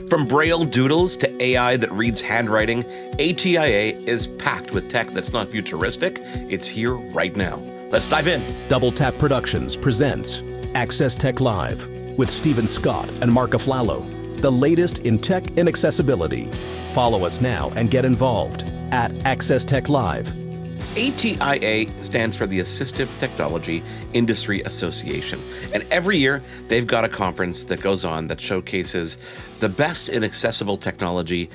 From Braille Doodles to AI that reads handwriting, ATIA is packed with tech that's not futuristic, it's here right now. Let's dive in. Double Tap Productions presents Access Tech Live with Stephen Scott and Mark Aflalo, the latest in tech and accessibility. Follow us now and get involved at Access Tech Live. ATIA stands for the Assistive Technology Industry Association, and every year they've got a conference that goes on that showcases the best in accessible technology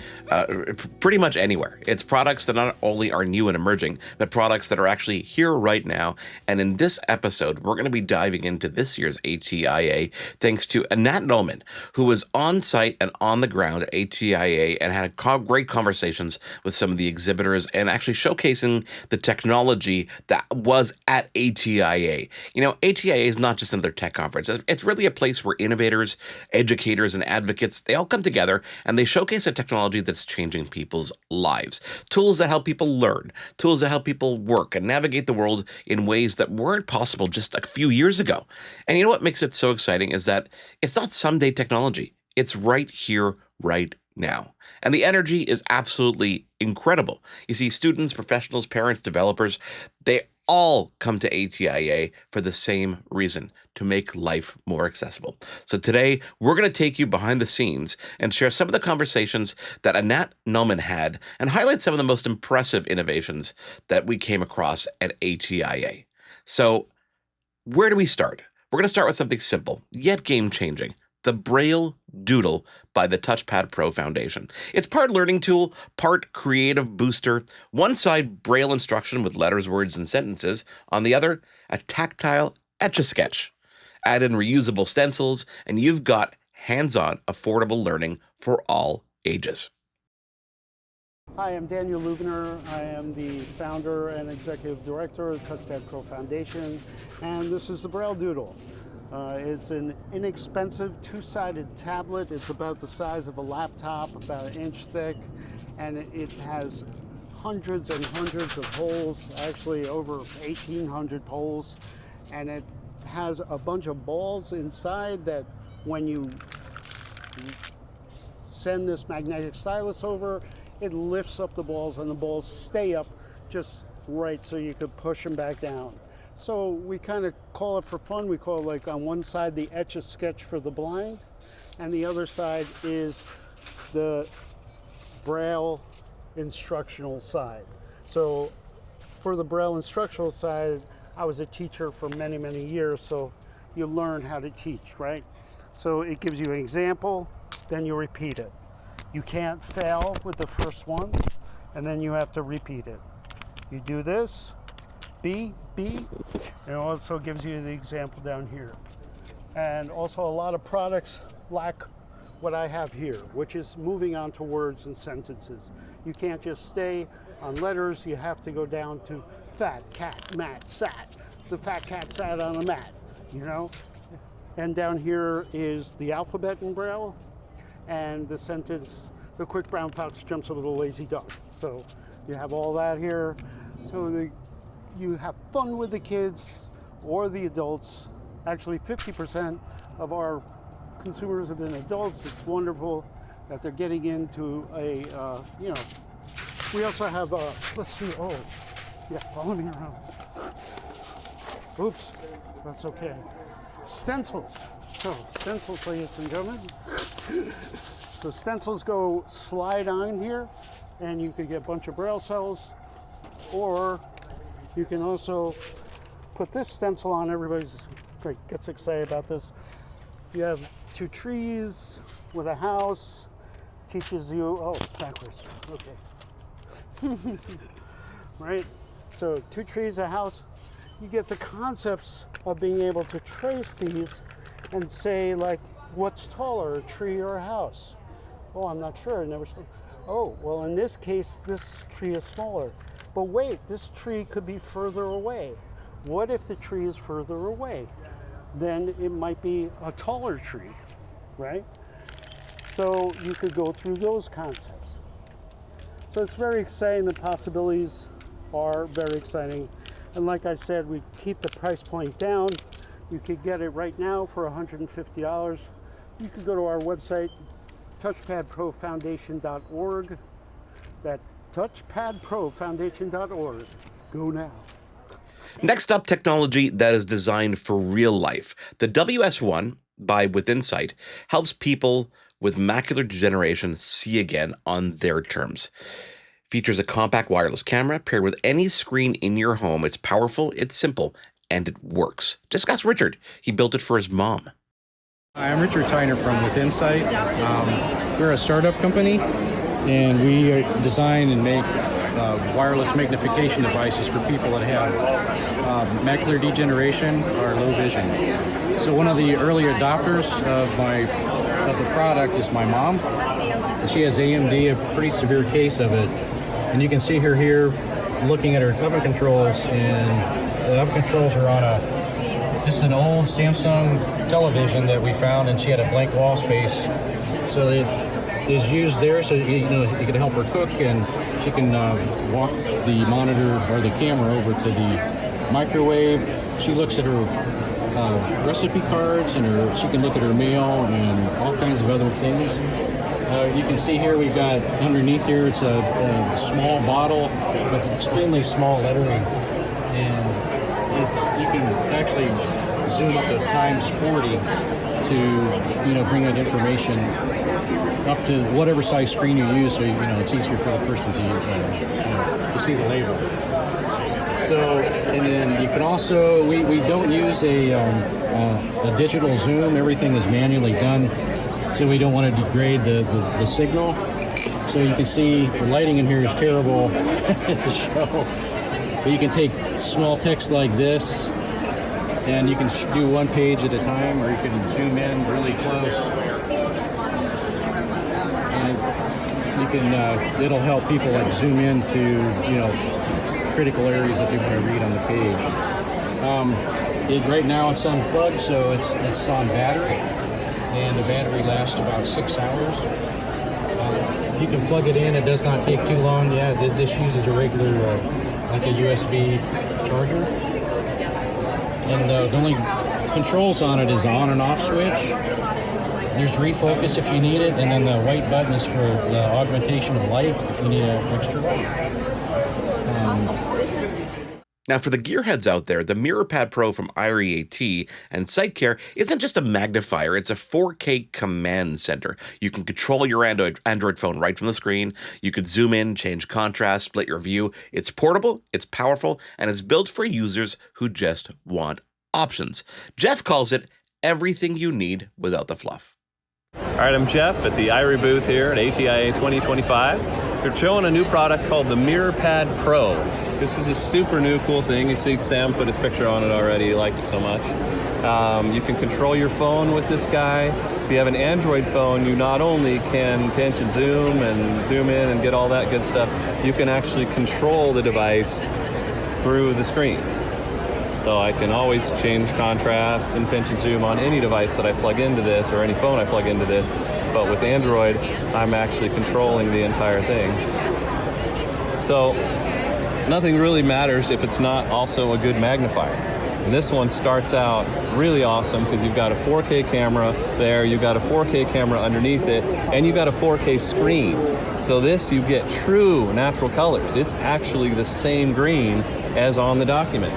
pretty much anywhere. It's products that not only are new and emerging, but products that are actually here right now. And in this episode, we're going to be diving into this year's ATIA thanks to Anat Noman, who was on site and on the ground at ATIA and had great conversations with some of the exhibitors and actually showcasing the technology that was at ATIA. You know, ATIA is not just another tech conference. It's really a place where innovators, educators, and advocates, they all come together and they showcase a technology that's changing people's lives. Tools that help people learn, tools that help people work and navigate the world in ways that weren't possible just a few years ago. And you know what makes it so exciting is that it's not someday technology. It's right here, right now. And the energy is absolutely incredible. You see, students, professionals, parents, developers, they all come to ATIA for the same reason, to make life more accessible. So today, we're going to take you behind the scenes and share some of the conversations that Anat Noman had and highlight some of the most impressive innovations that we came across at ATIA. So where do we start? We're going to start with something simple, yet game-changing. The Braille Doodle by the TouchPad Pro Foundation. It's part learning tool, part creative booster. One side, Braille instruction with letters, words, and sentences. On the other, a tactile Etch-a-Sketch. Add in reusable stencils, and you've got hands-on, affordable learning for all ages. Hi, I'm Daniel Lubner. I am the founder and executive director of the TouchPad Pro Foundation, and this is the Braille Doodle. It's an inexpensive two-sided tablet. It's about the size of a laptop, about an inch thick, and it has hundreds and hundreds of holes, actually over 1,800 holes, and it has a bunch of balls inside that when you send this magnetic stylus over, it lifts up the balls and the balls stay up just right so you could push them back down. So we kind of call it for fun. We call it, like, on one side the Etch-a-Sketch for the blind, and the other side is the Braille instructional side. So for the Braille instructional side, I was a teacher for many, many years, so you learn how to teach, right? So it gives you an example, then you repeat it. You can't fail with the first one, and then you have to repeat it. You do this, B, and it also gives you the example down here. And also a lot of products lack what I have here, which is moving on to words and sentences. You can't just stay on letters, you have to go down to fat, cat, mat, sat. The fat cat sat on a mat, you know? And down here is the alphabet in Braille, and the sentence, the quick brown fox jumps over the lazy dog. So you have all that here. So you have fun with the kids or the adults. Actually, 50% of our consumers have been adults. It's wonderful that they're getting into a, you know, we also have, let's see, oh, yeah, follow me around. Oops, that's okay. Stencils. So stencils, ladies and gentlemen. So stencils go slide on here, and you could get a bunch of Braille cells, or you can also put this stencil on. Everybody's gets excited about this. You have two trees with a house. Teaches you, oh, it's backwards. Okay. Right? So two trees, a house. You get the concepts of being able to trace these and say, like, what's taller, a tree or a house? Oh, I'm not sure. I never saw. Oh, well, in this case, this tree is smaller. But wait, this tree could be further away. What if the tree is further away? Then it might be a taller tree, right? So you could go through those concepts. So it's very exciting. The possibilities are very exciting. And like I said, we keep the price point down. You could get it right now for $150. You could go to our website, touchpadprofoundation.org. That touchpadprofoundation.org. Go now. Next up, technology that is designed for real life. The WS1 by With Insight helps people with macular degeneration see again on their terms. Features a compact wireless camera paired with any screen in your home. It's powerful, it's simple, and it works. Just ask Richard. He built it for his mom. Hi, I'm Richard Tyner from With Insight. We're a startup company, and we design and make wireless magnification devices for people that have macular degeneration or low vision. So one of the early adopters of the product is my mom. She has AMD, a pretty severe case of it. And you can see her here looking at her oven controls, and the oven controls are on just an old Samsung television that we found, and she had a blank wall space. So it is used there, so you can help her cook, and she can walk the monitor or the camera over to the microwave. She looks at her recipe cards, and she can look at her mail and all kinds of other things. You can see here we've got underneath here, it's a small bottle with extremely small lettering, and you can actually zoom up to times 40 to bring that information up to whatever size screen you use, so it's easier for the person to see the label. So, and then you can also, we don't use a digital zoom. Everything is manually done, so we don't want to degrade the signal. So you can see the lighting in here is terrible to show, but you can take small text like this, and you can do one page at a time, or you can zoom in really close. And it'll help people like zoom into, critical areas that they want to read on the page. Right now it's unplugged, so it's on battery, and the battery lasts about 6 hours. You can plug it in, it does not take too long. Yeah, this uses a regular, like a USB charger. And the only controls on it is on and off switch. There's refocus if you need it, and then the white button is for the augmentation of light if you need an extra light. Now, for the gearheads out there, the MirrorPad Pro from Irie-AT and SightCare isn't just a magnifier, it's a 4K command center. You can control your Android phone right from the screen. You could zoom in, change contrast, split your view. It's portable, it's powerful, and it's built for users who just want options. Jeff calls it everything you need without the fluff. All right, I'm Jeff at the Irie booth here at ATIA 2025. They're showing a new product called the MirrorPad Pro. This is a super new cool thing. You see Sam put his picture on it already. He liked it so much. You can control your phone with this guy. If you have an Android phone, you not only can pinch and zoom in and get all that good stuff, you can actually control the device through the screen. So I can always change contrast and pinch and zoom on any device that I plug into this, or any phone I plug into this. But with Android, I'm actually controlling the entire thing. So nothing really matters if it's not also a good magnifier. And this one starts out really awesome because you've got a 4K camera there, you've got a 4K camera underneath it, and you've got a 4K screen. So this, you get true natural colors. It's actually the same green as on the document.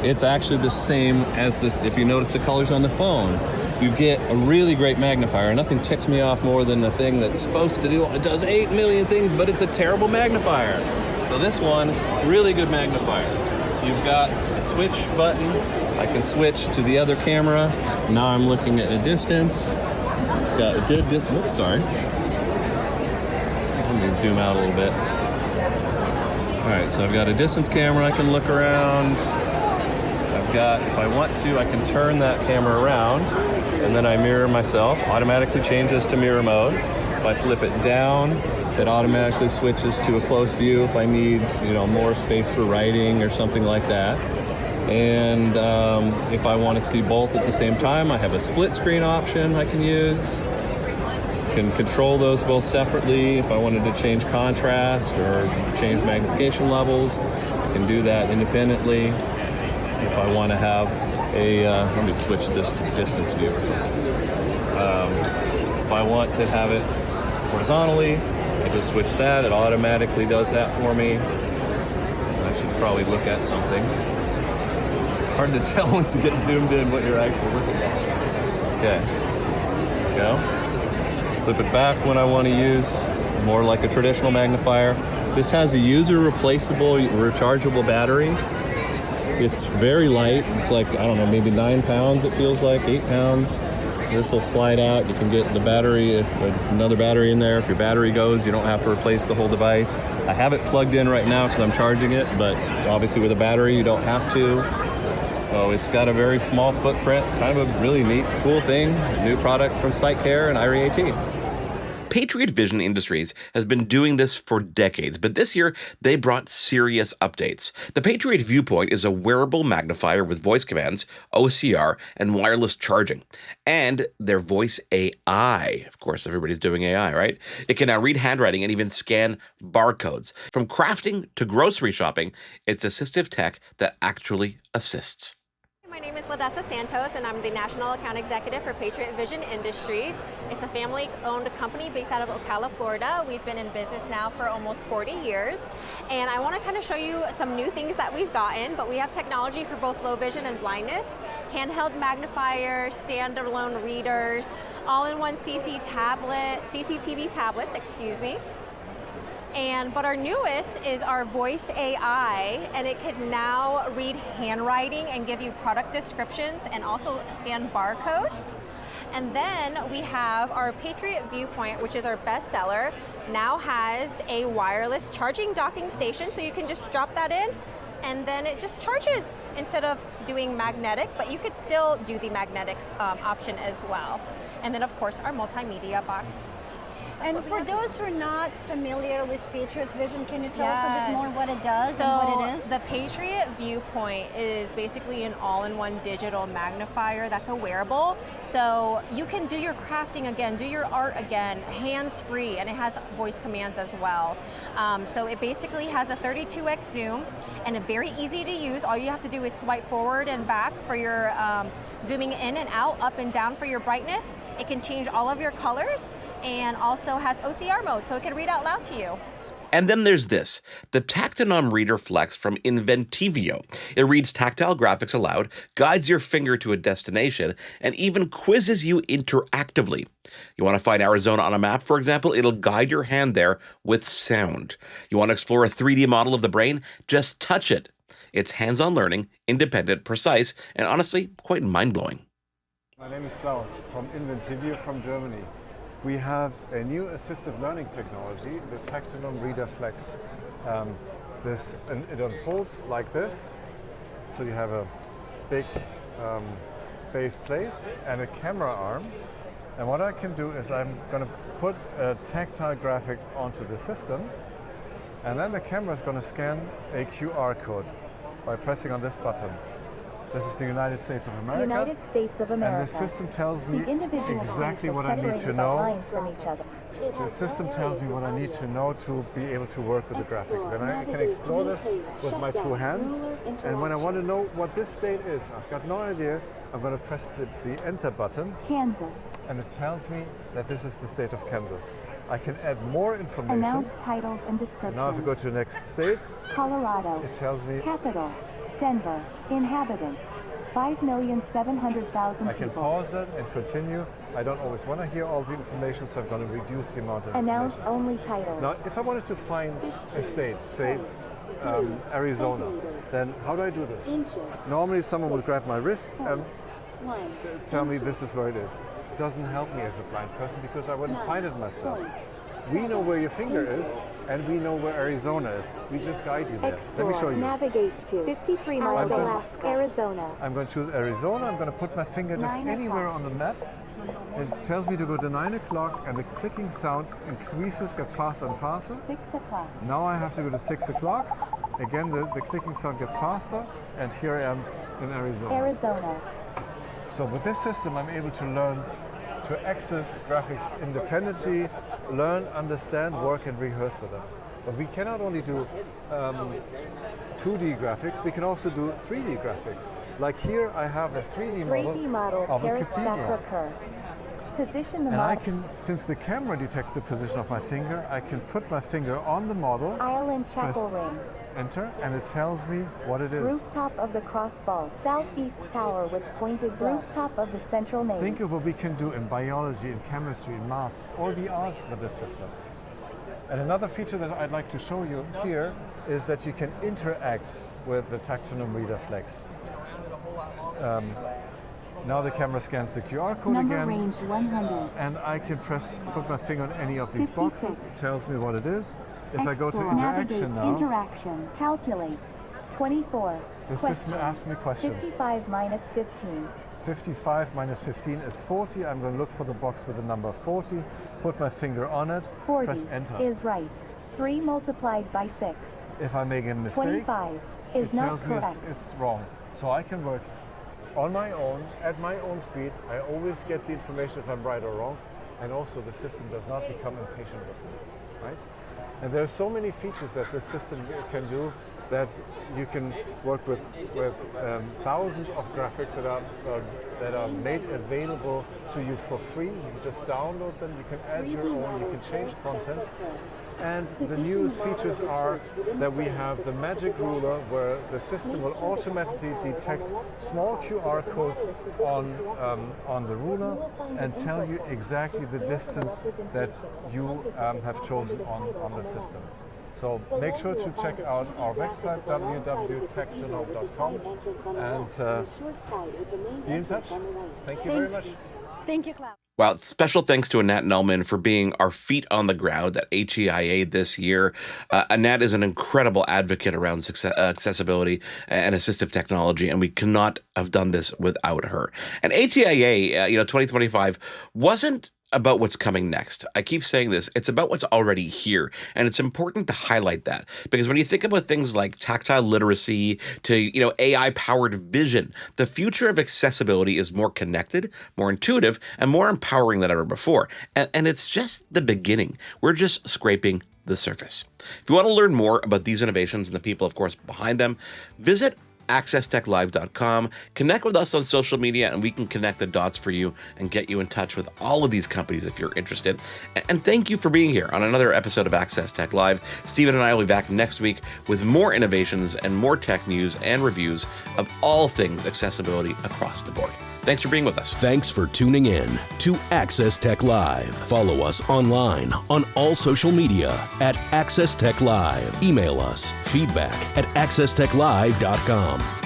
It's actually the same as this. If you notice the colors on the phone, you get a really great magnifier. Nothing ticks me off more than the thing that's supposed to do, it does 8 million things, but it's a terrible magnifier. So this one, really good magnifier. You've got a switch button. I can switch to the other camera. Now I'm looking at a distance. It's got a good distance. Oops, sorry. Let me zoom out a little bit. All right, so I've got a distance camera. I can look around. I've got, if I want to, I can turn that camera around, and then I mirror myself. Automatically changes to mirror mode. If I flip it down, it automatically switches to a close view if I need, more space for writing or something like that. And if I want to see both at the same time, I have a split screen option I can use. Can control those both separately. If I wanted to change contrast or change magnification levels, I can do that independently. If I want to have let me switch this to distance view or something. If I want to have it horizontally. I just switch that, it automatically does that for me. I should probably look at something. It's hard to tell once you get zoomed in what you're actually looking at. Okay, there we go. Flip it back when I want to use more like a traditional magnifier. This has a user replaceable rechargeable battery. It's very light. It's like, I don't know, maybe 9 pounds it feels like, 8 pounds. This will slide out. You can get the battery, another battery in there. If your battery goes, you don't have to replace the whole device. I have it plugged in right now because I'm charging it, but obviously with a battery you don't have to. So it's got a very small footprint, kind of a really neat, cool thing. A new product from SightCare and Irie-AT. Patriot Vision Industries has been doing this for decades, but this year they brought serious updates. The Patriot ViewPoint is a wearable magnifier with voice commands, OCR, and wireless charging. And their voice AI. Of course, everybody's doing AI, right? It can now read handwriting and even scan barcodes. From crafting to grocery shopping, it's assistive tech that actually assists. My name is Ladessa Santos, and I'm the National Account Executive for Patriot Vision Industries. It's a family-owned company based out of Ocala, Florida. We've been in business now for almost 40 years, and I want to kind of show you some new things that we've gotten, but we have technology for both low vision and blindness, handheld magnifiers, standalone readers, all-in-one CCTV tablets, excuse me. But our newest is our voice AI, and it can now read handwriting and give you product descriptions and also scan barcodes. And then we have our Patriot ViewPoint, which is our best seller, now has a wireless charging docking station, so you can just drop that in and then it just charges instead of doing magnetic, but you could still do the magnetic option as well. And then of course our multimedia box. And for those who are not familiar with Patriot Vision, can you tell us a bit more what it does and what it is? The Patriot ViewPoint is basically an all-in-one digital magnifier that's a wearable. So you can do your crafting again, do your art again, hands-free, and it has voice commands as well. So it basically has a 32x zoom and it's very easy to use. All you have to do is swipe forward and back for your zooming in and out, up and down for your brightness. It can change all of your colors, and also has OCR mode, so it can read out loud to you. And then there's this, the Tactonom Reader Flex from Inventivio. It reads tactile graphics aloud, guides your finger to a destination, and even quizzes you interactively. You want to find Arizona on a map, for example? It'll guide your hand there with sound. You want to explore a 3D model of the brain? Just touch it. It's hands-on learning, independent, precise, and honestly, quite mind-blowing. My name is Klaus from Inventivio from Germany. We have a new assistive learning technology, the Tactonom Reader Flex. It unfolds like this. So you have a big base plate and a camera arm. And what I can do is I'm going to put tactile graphics onto the system. And then the camera is going to scan a QR code by pressing on this button. This is the United States of America. United States of America. And the system tells me exactly what I need to know. The system tells me what I need to know to be able to work with the graphic. Then I can explore this with my two hands. And when I want to know what this state is, I've got no idea, I'm going to press the enter button. Kansas. And it tells me that this is the state of Kansas. I can add more information. Announce titles and descriptions. Now if I go to the next state, Colorado. It tells me capital. Denver. Inhabitants. 5,700,000 I can pause it and continue. I don't always want to hear all the information, so I'm going to reduce the amount of Announce information. only titles. Now, if I wanted to find a state, say Arizona, then how do I do this? Normally someone would grab my wrist and tell me this is where it is. It doesn't help me as a blind person because I wouldn't find it myself. We know where your finger is, and we know where Arizona is. We just guide you there. Explore. Let me show you. Navigate to 53 miles Alaska, Arizona. I'm going to choose Arizona. I'm going to put my finger just anywhere on the map. It tells me to go to 9 o'clock, and the clicking sound increases, gets faster and faster. 6 o'clock. Now I have to go to 6 o'clock. Again, the clicking sound gets faster, and here I am in Arizona. Arizona. So with this system, I'm able to learn to access graphics independently, learn, understand, work, and rehearse with them. But we cannot only do 2D graphics, we can also do 3D graphics. Like here, I have a 3D model of a cathedral. Position the And I model. can, since the camera detects the position of my finger, I can put my finger on the model, Aisle and chapel press ring. enter, and it tells me what it is. Rooftop of the crossbar. Southeast tower with pointed rooftop of the central nave. Think of what we can do in biology, in chemistry, in maths, or the arts with this system. And another feature that I'd like to show you here is that you can interact with the Tactonom Reader Flex. Now the camera scans the QR code Number again, range 100. and I can put my finger on any of these boxes. 56. It tells me what it is. If I go to Explore. interaction Navigate. now, Interaction. Calculate. 24. the system asks me questions. 55 minus 15. 55 minus 15 is 40. I'm going to look for the box with the number 40, put my finger on it, 40 press enter. is right. 3 multiplied by 6. If I make a mistake, 25 is it not tells me correct. it's wrong. So I can work on my own, at my own speed. I always get the information if I'm right or wrong, and also the system does not become impatient with me, right? And there are so many features that this system can do that you can work with thousands of graphics that are made available to you for free. You can just download them, you can add your own, you can change content. And the newest features are that we have the magic ruler, where the system will automatically detect small QR codes on the ruler and tell you exactly the distance that you have chosen on the system. So make sure to check out our website, www.tactonom.com, and be in touch. Thank you very much. Thank you, Klaus. Well, special thanks to Annette Nelman for being our feet on the ground at ATIA this year. Annette is an incredible advocate around accessibility and assistive technology, and we cannot have done this without her. And ATIA, 2025 wasn't about what's coming next. I keep saying this, it's about what's already here. And it's important to highlight that, because when you think about things like tactile literacy to, AI powered vision, the future of accessibility is more connected, more intuitive, and more empowering than ever before. And it's just the beginning. We're just scraping the surface. If you want to learn more about these innovations and the people, of course, behind them, visit accesstechlive.com. Connect with us on social media, and we can connect the dots for you and get you in touch with all of these companies if you're interested. And thank you for being here on another episode of Access Tech Live. Stephen and I will be back next week with more innovations and more tech news and reviews of all things accessibility across the board. Thanks for being with us. Thanks for tuning in to Access Tech Live. Follow us online on all social media at Access Tech Live. Email us feedback@accesstechlive.com.